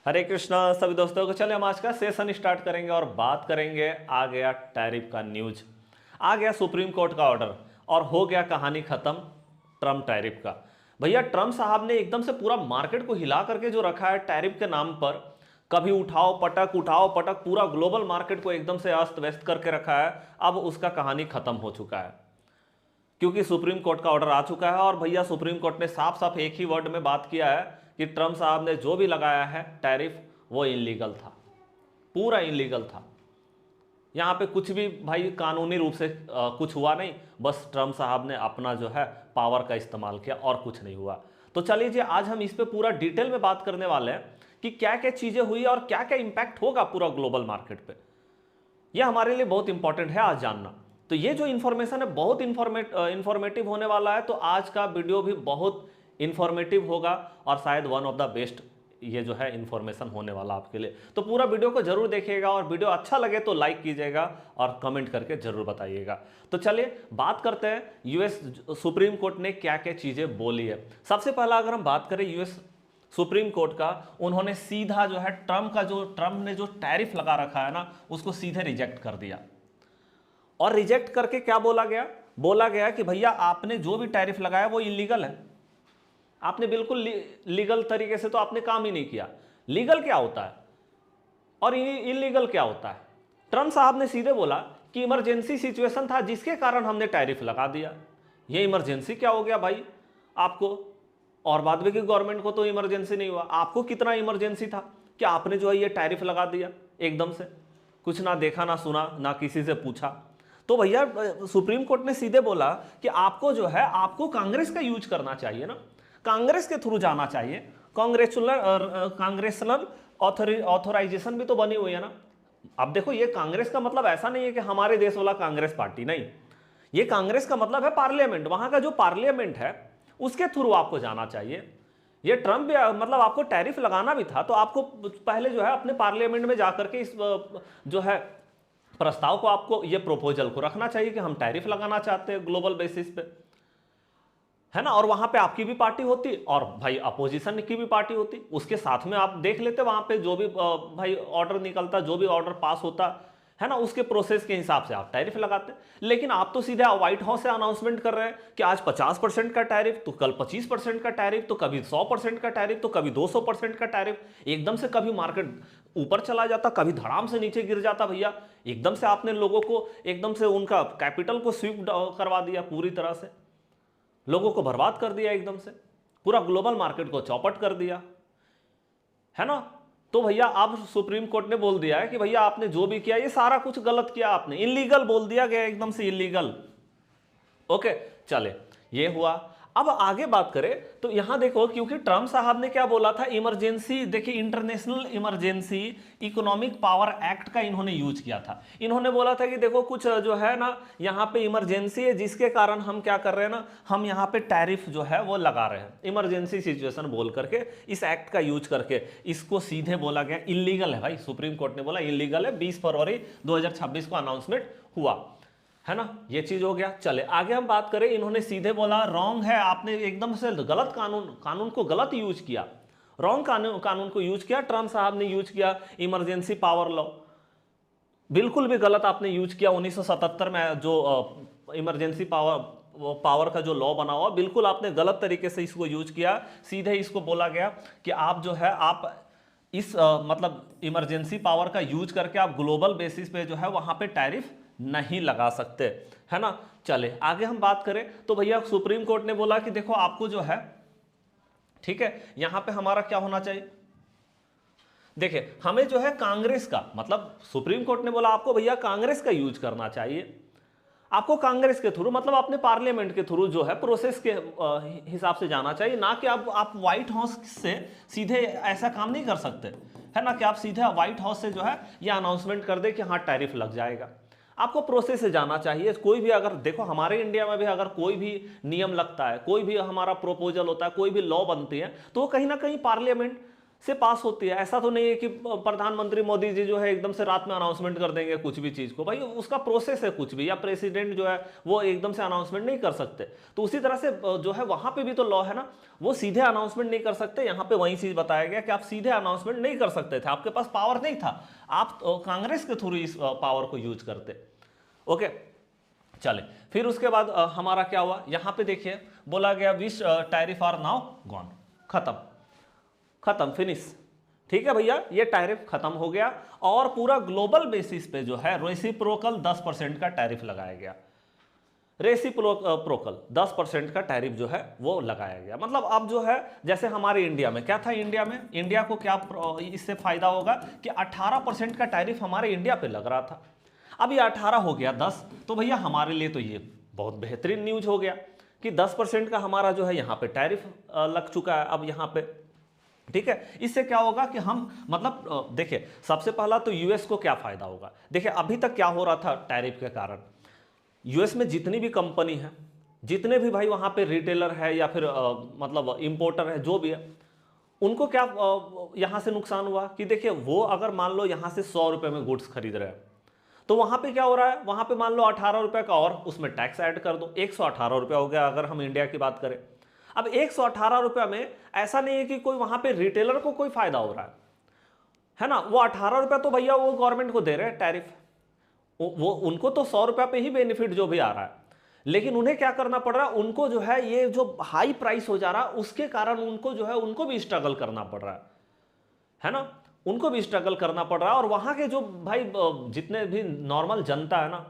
हरे कृष्णा सभी दोस्तों को। चले हम आज का सेशन स्टार्ट करेंगे और बात करेंगे। आ गया टैरिफ का न्यूज, आ गया सुप्रीम कोर्ट का ऑर्डर और हो गया कहानी खत्म ट्रम्प टैरिफ का। भैया ट्रम्प साहब ने एकदम से पूरा मार्केट को हिला करके जो रखा है टैरिफ के नाम पर, कभी उठाओ पटक पूरा ग्लोबल मार्केट को एकदम से अस्त व्यस्त करके रखा है। अब उसका कहानी खत्म हो चुका है क्योंकि सुप्रीम कोर्ट का ऑर्डर आ चुका है। और भैया सुप्रीम कोर्ट ने साफ साफ एक ही वर्ड में बात किया है कि ट्रम्प साहब ने जो भी लगाया है टैरिफ वो इलीगल था, पूरा इलीगल था। यहां पे कुछ भी भाई कानूनी रूप से कुछ हुआ नहीं, बस ट्रम्प साहब ने अपना जो है पावर का इस्तेमाल किया और कुछ नहीं हुआ। तो चलिए जी, आज हम इस पे पूरा डिटेल में बात करने वाले हैं कि क्या क्या चीजें हुई और क्या क्या इंपैक्ट होगा पूरा ग्लोबल मार्केट पे। यह हमारे लिए बहुत इंपॉर्टेंट है आज जानना। तो ये जो इन्फॉर्मेशन है बहुत इंफॉर्मेटिव होने वाला है, तो आज का वीडियो भी बहुत इंफॉर्मेटिव होगा और शायद वन ऑफ द बेस्ट ये जो है इंफॉर्मेशन होने वाला आपके लिए। तो पूरा वीडियो को जरूर देखिएगा और वीडियो अच्छा लगे तो लाइक कीजिएगा और कमेंट करके जरूर बताइएगा। तो चलिए बात करते हैं यूएस सुप्रीम कोर्ट ने क्या क्या चीजें बोली है। सबसे पहला अगर हम बात करें यूएस सुप्रीम कोर्ट का, उन्होंने सीधा जो है ट्रम्प ने जो टैरिफ लगा रखा है ना, उसको सीधे रिजेक्ट कर दिया। और रिजेक्ट करके क्या बोला गया कि भैया आपने जो भी टैरिफ लगाया वो इलीगल है। आपने बिल्कुल लीगल तरीके से तो आपने काम ही नहीं किया। लीगल क्या होता है और इलीगल क्या होता है? ट्रम्प साहब ने सीधे बोला कि इमरजेंसी सिचुएशन था जिसके कारण हमने टैरिफ लगा दिया। ये इमरजेंसी क्या हो गया भाई आपको? और बाद में की गवर्नमेंट को तो इमरजेंसी नहीं हुआ, आपको कितना इमरजेंसी था कि आपने जो है ये टैरिफ लगा दिया एकदम से, कुछ ना देखा ना सुना ना किसी से पूछा। तो भैया सुप्रीम कोर्ट ने सीधे बोला कि आपको जो है आपको कांग्रेस का यूज करना चाहिए ना, कांग्रेस के थ्रू जाना चाहिए। कांग्रेसनल ऑथोराइजेशन भी तो बनी हुई है ना। अब देखो ये कांग्रेस का मतलब ऐसा नहीं है कि हमारे देश वाला कांग्रेस पार्टी, नहीं, ये कांग्रेस का मतलब है पार्लियामेंट, वहां का जो पार्लियामेंट है उसके थ्रू आपको जाना चाहिए। ये ट्रम्प मतलब आपको टैरिफ लगाना भी था तो आपको पहले जो है अपने पार्लियामेंट में जाकर के इस जो है प्रस्ताव को, आपको ये प्रोपोजल को रखना चाहिए कि हम टैरिफ लगाना चाहते हैं ग्लोबल बेसिस पे, है ना। और वहां पे आपकी भी पार्टी होती और भाई अपोजिशन की भी पार्टी होती, उसके साथ में आप देख लेते वहां पे जो भी भाई ऑर्डर निकलता, जो भी ऑर्डर पास होता है ना, उसके प्रोसेस के हिसाब से आप टैरिफ लगाते। लेकिन आप तो सीधे व्हाइट हाउस से अनाउंसमेंट कर रहे हैं कि आज 50% का टैरिफ, तो कल 25% का टैरिफ, तो कभी 100% का टैरिफ, तो कभी 200% का टैरिफ। एकदम से कभी मार्केट ऊपर चला जाता, कभी धड़ाम से नीचे गिर जाता। भैया एकदम से आपने लोगों को एकदम से उनका कैपिटल को स्वीप करवा दिया, पूरी तरह से लोगों को बर्बाद कर दिया, एकदम से पूरा ग्लोबल मार्केट को चौपट कर दिया, है ना। तो भैया अब सुप्रीम कोर्ट ने बोल दिया है कि भैया आपने जो भी किया ये सारा कुछ गलत किया, आपने इलीगल बोल दिया गया, एकदम से इलीगल। ओके चले, ये हुआ। अब आगे बात करें तो यहां देखो, क्योंकि ट्रम्प साहब ने क्या बोला था, इमरजेंसी, देखिए international emergency economic power act का इन्होंने यूज किया था। इन्होंने बोला था कि देखो कुछ जो है ना यहां पे इमरजेंसी है जिसके कारण हम क्या कर रहे हैं ना, हम यहां पे टैरिफ जो है वो लगा रहे हैं, इमरजेंसी सिचुएशन बोल करके इस एक्ट का यूज करके इसको सीधे बोला गया इलीगल है। भाई सुप्रीम कोर्ट ने बोला इलीगल है, 20 फरवरी 2026 को अनाउंसमेंट हुआ, है ना। ये चीज हो गया। चले आगे हम बात करें, इन्होंने सीधे बोला रॉन्ग है, आपने एकदम से गलत कानून को गलत यूज किया, रॉन्ग कानून को यूज किया। ट्रम्प साहब ने यूज किया इमरजेंसी पावर लॉ, बिल्कुल भी गलत आपने यूज किया। 1977 में जो इमरजेंसी पावर का जो लॉ बना हुआ, बिल्कुल आपने गलत तरीके से इसको यूज किया। सीधे इसको बोला गया कि आप जो है आप इस मतलब इमरजेंसी पावर का यूज करके आप ग्लोबल बेसिस पे जो है वहां पे टैरिफ नहीं लगा सकते, है ना। चले आगे हम बात करें तो भैया सुप्रीम कोर्ट ने बोला कि देखो आपको जो है, ठीक है, यहां पे हमारा क्या होना चाहिए, देखिए हमें जो है कांग्रेस का, मतलब सुप्रीम कोर्ट ने बोला आपको भैया कांग्रेस का यूज करना चाहिए, आपको कांग्रेस के थ्रू मतलब अपने पार्लियामेंट के थ्रू जो है प्रोसेस के हिसाब से जाना चाहिए, ना कि आप व्हाइट हाउस से सीधे ऐसा काम नहीं कर सकते, है ना, कि आप सीधे व्हाइट हाउस से जो है ये अनाउंसमेंट कर दे कि हाँ टैरिफ लग जाएगा। आपको प्रोसेस से जाना चाहिए। कोई भी अगर देखो हमारे इंडिया में भी अगर कोई भी नियम लगता है, कोई भी हमारा प्रोपोजल होता है, कोई भी लॉ बनती है, तो वो कहीं ना कहीं पार्लियामेंट से पास होती है। ऐसा तो नहीं है कि प्रधानमंत्री मोदी जी जो है एकदम से रात में अनाउंसमेंट कर देंगे कुछ भी चीज़ को, भाई उसका प्रोसेस है कुछ भी, या प्रेसिडेंट जो है वो एकदम से अनाउंसमेंट नहीं कर सकते। तो उसी तरह से जो है वहाँ पे भी तो लॉ है ना, वो सीधे अनाउंसमेंट नहीं कर सकते। यहाँ पे वही चीज़ बताया गया कि आप सीधे अनाउंसमेंट नहीं कर सकते थे, आपके पास पावर नहीं था, आप कांग्रेस के थ्रू इस पावर को यूज करते। ओके, चले फिर उसके बाद हमारा क्या हुआ, यहाँ पे देखिए बोला गया विच टैरिफ आर नाउ गॉन, खत्म फिनिश। ठीक है भैया, ये टैरिफ खत्म हो गया और पूरा ग्लोबल बेसिस पे जो है रेसिप्रोकल 10% का टैरिफ लगाया गया। रेसिप्रोकल 10% का टैरिफ जो है वो लगाया गया। मतलब अब जो है जैसे हमारे इंडिया में क्या था, इंडिया को क्या इससे फायदा होगा कि 18% का टैरिफ हमारे इंडिया पे लग रहा था, अब ये 18 हो गया 10, तो भैया हमारे लिए तो ये बहुत बेहतरीन न्यूज हो गया कि 10% का हमारा जो है यहाँ पे टैरिफ लग चुका है अब यहाँ पे। ठीक है, इससे क्या होगा कि हम मतलब देखिए सबसे पहला तो यूएस को क्या फायदा होगा। देखिए अभी तक क्या हो रहा था, टैरिफ के कारण यूएस में जितनी भी कंपनी है, जितने भी भाई वहां पे रिटेलर है या फिर मतलब इंपोर्टर है जो भी है, उनको क्या यहां से नुकसान हुआ कि देखिए वो अगर मान लो यहां से 100 रुपए में गुड्स खरीद रहे हैं, तो वहां पे क्या हो रहा है, वहां पे मान लो 18 रुपए का और उसमें टैक्स ऐड कर दो, 118 रुपया हो गया अगर हम इंडिया की बात करें। अब 118 रुपया में ऐसा नहीं है कि कोई वहां पे रिटेलर को कोई फायदा हो रहा है ना, वो 18 रुपया तो भैया वो गवर्नमेंट को दे रहे हैं टैरिफ, वो उनको तो 100 रुपया पे ही बेनिफिट जो भी आ रहा है, लेकिन उन्हें क्या करना पड़ रहा है, उनको जो है ये जो हाई प्राइस हो जा रहा है उसके कारण उनको जो है उनको भी स्ट्रगल करना पड़ रहा है ना, उनको भी स्ट्रगल करना पड़ रहा है। और वहां के जो भाई जितने भी नॉर्मल जनता है ना,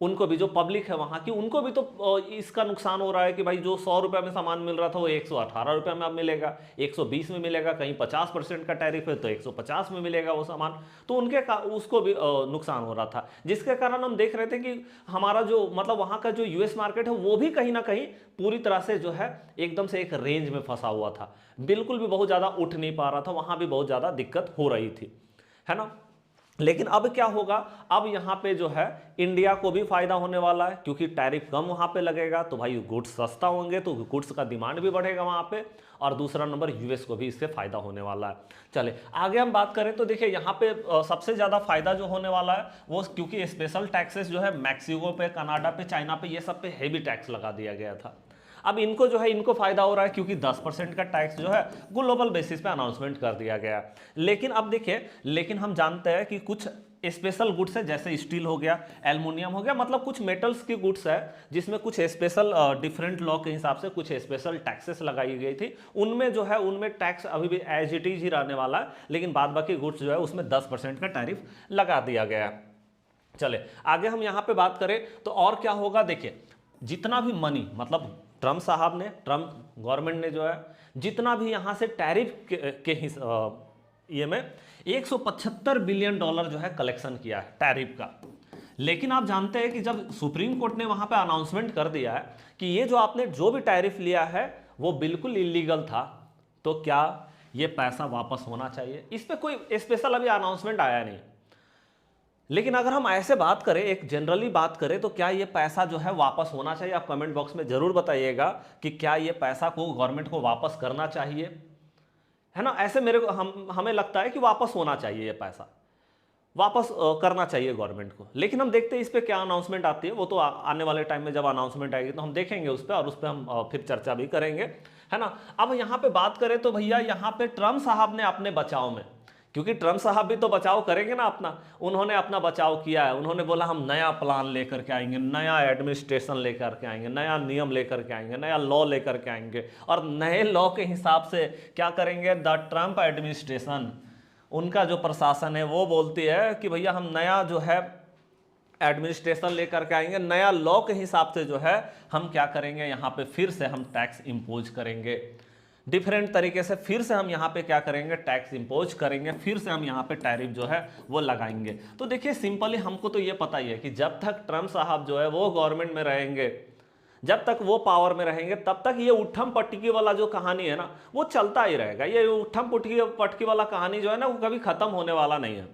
उनको भी जो पब्लिक है वहां की, उनको भी तो इसका नुकसान हो रहा है कि भाई जो 100 रुपये में सामान मिल रहा था वो 118 रुपये में अब मिलेगा, 120 में मिलेगा, कहीं 50% का टैरिफ है तो 150 में मिलेगा वो सामान, तो उसको भी नुकसान हो रहा था, जिसके कारण हम देख रहे थे कि हमारा जो मतलब वहाँ का जो यूएस मार्केट है वो भी कहीं ना कहीं पूरी तरह से जो है एकदम से एक रेंज में फंसा हुआ था, बिल्कुल भी बहुत ज़्यादा उठ नहीं पा रहा था, वहाँ भी बहुत ज़्यादा दिक्कत हो रही थी, है ना। लेकिन अब क्या होगा, अब यहाँ पे जो है इंडिया को भी फायदा होने वाला है क्योंकि टैरिफ कम वहाँ पे लगेगा, तो भाई गुड्स सस्ता होंगे तो गुड्स का डिमांड भी बढ़ेगा वहाँ पे, और दूसरा नंबर यूएस को भी इससे फायदा होने वाला है। चले आगे हम बात करें तो देखिए यहाँ पे सबसे ज़्यादा फायदा जो होने वाला है वो क्योंकि स्पेशल टैक्सेस जो है मैक्सिको पे, कनाडा पे, चाइना पे, ये सब पे हेवी टैक्स लगा दिया गया था। अब इनको जो है इनको फायदा हो रहा है क्योंकि 10% का टैक्स जो है ग्लोबल बेसिस पे अनाउंसमेंट कर दिया गया। लेकिन अब देखिए, लेकिन हम जानते हैं कि कुछ स्पेशल गुड्स है जैसे स्टील हो गया, एल्युमिनियम हो गया, मतलब कुछ मेटल्स की गुड्स है जिसमें कुछ स्पेशल डिफरेंट लॉ के हिसाब से कुछ स्पेशल टैक्सेस लगाई गई थी, उनमें जो है उनमें टैक्स अभी भी एज इट इज ही रहने वाला है, लेकिन बाद बाकी गुड्स जो है उसमें 10% का टैरिफ लगा दिया गया है। चले आगे हम यहाँ पे बात करें तो और क्या होगा, देखिए जितना भी मनी मतलब ट्रम्प साहब ने, ट्रम्प गवर्नमेंट ने जो है जितना भी यहाँ से टैरिफ के ये में 175 बिलियन डॉलर जो है कलेक्शन किया है टैरिफ का। लेकिन आप जानते हैं कि जब सुप्रीम कोर्ट ने वहाँ पे अनाउंसमेंट कर दिया है कि ये जो आपने जो भी टैरिफ लिया है वो बिल्कुल इलीगल था, तो क्या ये पैसा वापस होना चाहिए, इस पर कोई स्पेशल अभी अनाउंसमेंट आया नहीं। लेकिन अगर हम ऐसे बात करें, एक जनरली बात करें, तो क्या ये पैसा जो है वापस होना चाहिए, आप कमेंट बॉक्स में जरूर बताइएगा कि क्या ये पैसा को गवर्नमेंट को वापस करना चाहिए, है ना। ऐसे हमें लगता है कि वापस होना चाहिए, ये पैसा वापस करना चाहिए गवर्नमेंट को। लेकिन हम देखते हैं इस पर क्या अनाउंसमेंट आती है, वो तो आने वाले टाइम में जब अनाउंसमेंट आएगी तो हम देखेंगे उस पर, और उस पर हम फिर चर्चा भी करेंगे, है ना। अब यहाँ पे बात करें तो भैया यहाँ पे ट्रम्प साहब ने अपने बचाव में, क्योंकि ट्रम्प साहब भी तो बचाव करेंगे ना अपना, उन्होंने अपना बचाव किया है, उन्होंने बोला हम नया प्लान लेकर के आएंगे, नया एडमिनिस्ट्रेशन लेकर के आएंगे, नया नियम लेकर के आएंगे, नया लॉ लेकर के आएंगे, और नए लॉ के हिसाब से क्या करेंगे, द ट्रम्प एडमिनिस्ट्रेशन, उनका जो प्रशासन है वो बोलती है कि भैया हम नया जो है एडमिनिस्ट्रेशन लेकर के आएंगे, नया लॉ के हिसाब से जो है हम क्या करेंगे, यहाँ पे फिर से हम टैक्स इम्पोज करेंगे, डिफरेंट तरीके से फिर से हम यहाँ पे क्या करेंगे, टैक्स इम्पोज करेंगे, फिर से हम यहाँ पे टैरिफ जो है वो लगाएंगे। तो देखिए सिंपली हमको तो ये पता ही है कि जब तक ट्रम्प साहब जो है वो गवर्नमेंट में रहेंगे, जब तक वो पावर में रहेंगे, तब तक ये उठम पटकी वाला जो कहानी है ना वो चलता ही रहेगा। ये उठम पटकी वाला कहानी जो है ना वो कभी खत्म होने वाला नहीं है।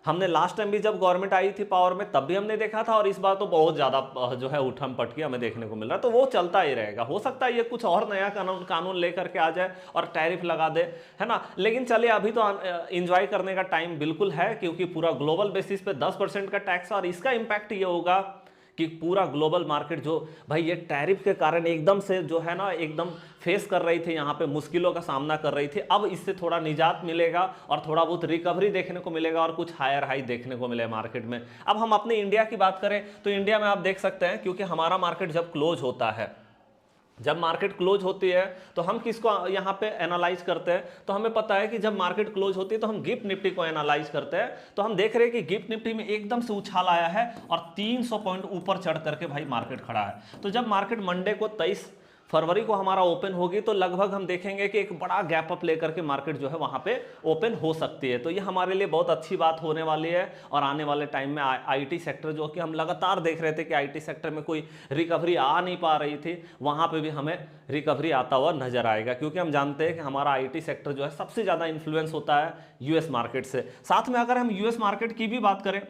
हमने लास्ट टाइम भी जब गवर्नमेंट आई थी पावर में तब भी हमने देखा था, और इस बार तो बहुत ज़्यादा जो है उठम पटकी हमें देखने को मिल रहा है। तो वो चलता ही रहेगा। हो सकता है ये कुछ और नया कानून लेकर के आ जाए और टैरिफ लगा दे, है ना। लेकिन चलिए, अभी तो इंजॉय करने का टाइम बिल्कुल है, क्योंकि पूरा ग्लोबल बेसिस पे 10% का टैक्स, और इसका इम्पैक्ट ये होगा कि पूरा ग्लोबल मार्केट जो भाई ये टैरिफ के कारण एकदम से जो है ना एकदम फेस कर रही थी, यहाँ पे मुश्किलों का सामना कर रही थी, अब इससे थोड़ा निजात मिलेगा और थोड़ा बहुत रिकवरी देखने को मिलेगा और कुछ हायर हाई देखने को मिले मार्केट में। अब हम अपने इंडिया की बात करें तो इंडिया में आप देख सकते हैं, क्योंकि हमारा मार्केट जब क्लोज होता है, जब मार्केट क्लोज होती है तो हम किसको यहाँ पे एनालाइज करते हैं, तो हमें पता है कि जब मार्केट क्लोज होती है तो हम गिफ्ट निफ्टी को एनालाइज करते हैं। तो हम देख रहे हैं कि गिफ्ट निफ्टी में एकदम से उछाल आया है और 300 पॉइंट ऊपर चढ़ करके भाई मार्केट खड़ा है। तो जब मार्केट मंडे को 23 फरवरी को हमारा ओपन होगी तो लगभग हम देखेंगे कि एक बड़ा गैप अप लेकर के मार्केट जो है वहां पे ओपन हो सकती है। तो ये हमारे लिए बहुत अच्छी बात होने वाली है। और आने वाले टाइम में आईटी सेक्टर, जो कि हम लगातार देख रहे थे कि आईटी सेक्टर में कोई रिकवरी आ नहीं पा रही थी, वहां पे भी हमें रिकवरी आता हुआ नजर आएगा, क्योंकि हम जानते हैं कि हमारा आईटी सेक्टर जो है सबसे ज़्यादा इन्फ्लुएंस होता है यूएस मार्केट से। साथ में अगर हम यूएस मार्केट की भी बात करें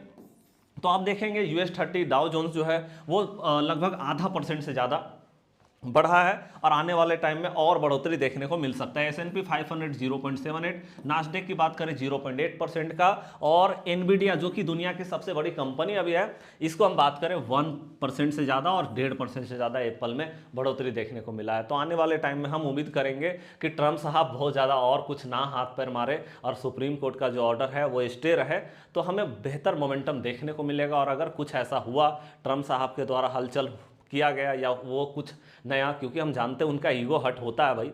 तो आप देखेंगे US30 डाउ जोन्स जो है वो लगभग 0.5% से ज़्यादा बढ़ा है, और आने वाले टाइम में और बढ़ोतरी देखने को मिल सकता है। S&P 500 0.78, नास्डेक की बात करें 0.8% का, और एनवीडिया जो कि दुनिया की सबसे बड़ी कंपनी अभी है, इसको हम बात करें 1% से ज़्यादा, और 1.5% से ज़्यादा एप्पल में बढ़ोतरी देखने को मिला है। तो आने वाले टाइम में हम उम्मीद करेंगे कि ट्रम्प साहब बहुत ज़्यादा और कुछ ना हाथ पैर मारे और सुप्रीम कोर्ट का जो ऑर्डर है वो स्टे रहे, तो हमें बेहतर मोमेंटम देखने को मिलेगा। और अगर कुछ ऐसा हुआ, ट्रम्प साहब के द्वारा हलचल किया गया या वो कुछ नया, क्योंकि हम जानते हैं उनका ईगो हट होता है भाई,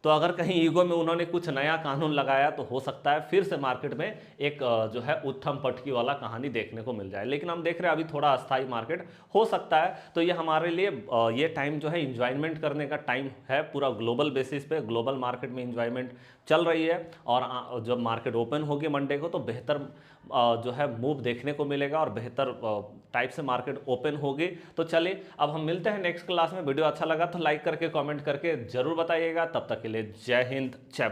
तो अगर कहीं ईगो में उन्होंने कुछ नया कानून लगाया तो हो सकता है फिर से मार्केट में एक जो है उठम पटकी वाला कहानी देखने को मिल जाए। लेकिन हम देख रहे हैं अभी थोड़ा अस्थायी मार्केट हो सकता है। तो ये हमारे लिए ये टाइम जो है इंजॉयमेंट करने का टाइम है। पूरा ग्लोबल बेसिस पे ग्लोबल मार्केट में इंजॉयमेंट चल रही है, और जब मार्केट ओपन होगी मंडे को तो बेहतर जो है मूव देखने को मिलेगा और बेहतर टाइप से मार्केट ओपन होगी। तो चलिए अब हम मिलते हैं नेक्स्ट क्लास में। वीडियो अच्छा लगा तो लाइक करके कमेंट करके जरूर बताइएगा। तब तक के लिए जय हिंद, जय भारत।